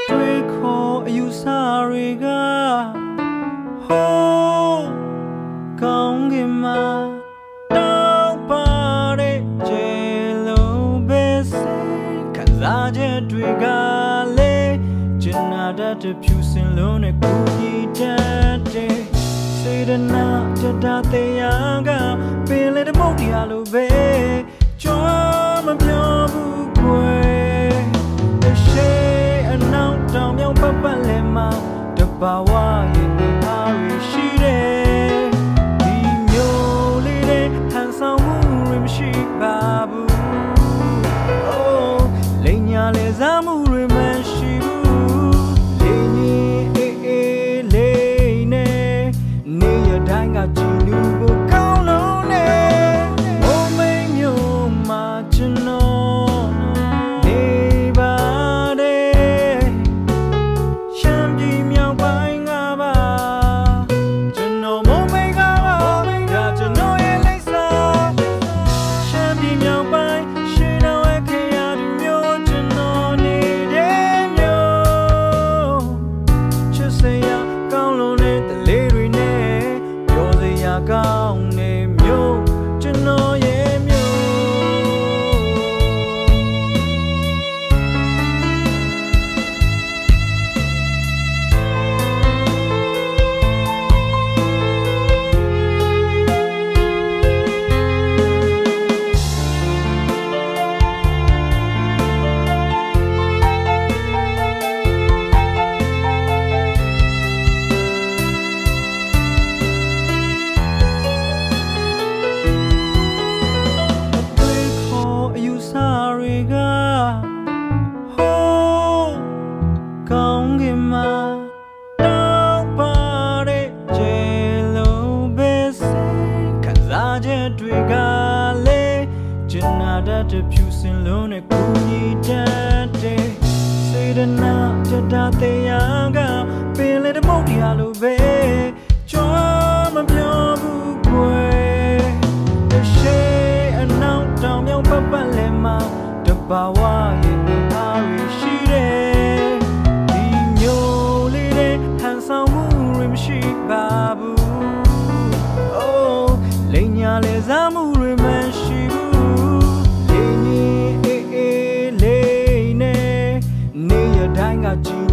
တွေ့ခေါ်အယူဆတွေကဟိုးကောင်းကင်မှာတောက်ပါတဲ့ကျေလုံးပဲစိတ်ခံစားချက်တွေကလေကျင်နာတတ်တဲ့ဖြူစင်လုံးနဲ့ကိုကြီးတတ်တဲ့စေတနာတတတရားကပင်လေတမုတ်တရားလိုပဲကြွားမပြောဘူးကွယ်အရှိအနောက်တောင်မြောင်ပတ်ပတ်လည်မှာတဘာဝရဲ့အားရရှိတယ်ဒီမျိုးလေးတဲ့ဟန်ဆောင်မှုတွေမရှိပါဘူး Oh လိန်ညာလေစားမှုတွေမရှိဘူးလိန်ကြီးအေးအေးလေးနဲ့နေရတိုင်းကကြည်လူကိုကောင်းလုံးနဲ့ဘုံမိန်မျိုးမှာကျွန်တော်နေပါတယ်ရှမ်းပြည်မြောက်ပိုင်းကပါကျွန်တော်မုံမိန်ကပါဒါကျွန်တော်ရဲ့လိပ်စာရှမ်းပြည်မြောက်ပိုင်းရှင်းတော်ရဲ့ခရတူမျိုးကျွန်တော်နေတဲ့မျိုးချစ်စရာကောင်းလုံးတဲ့တလေးတွေနဲ့ပြောစရာကောင်းနေမျိုးကျွန်တော်ရဲ့မျိုးတွေကဟိုးကောင်းကင်မှာတောက်ပါတဲ့ကျေလုံးပဲစိတ်ခံစားချက်တွေကလေကျင်နာတတ်တဲ့ဖြူစင်လုံးနဲ့ကိုကြီးတတ်တဲ့စေတနာတတတရားကပင်လေတမုတ်တရားလိုပဲကြွားမပြောဘူးကွယ်အရှိအနောက်တောင်မြောင်ပတ်ပတ်လည်မှာတဘာဝရဲ့အားရရှိတယ်ဒီမျိုးလေးတဲ့ဟန်ဆောင်မှုတွေမရှိပါဘူး Oh လိန်ညာလေစားမှုတွေမရှိဘူးလိန်ကြီးအေးအေးလေးနဲ့နေရတိုင်းကကြည်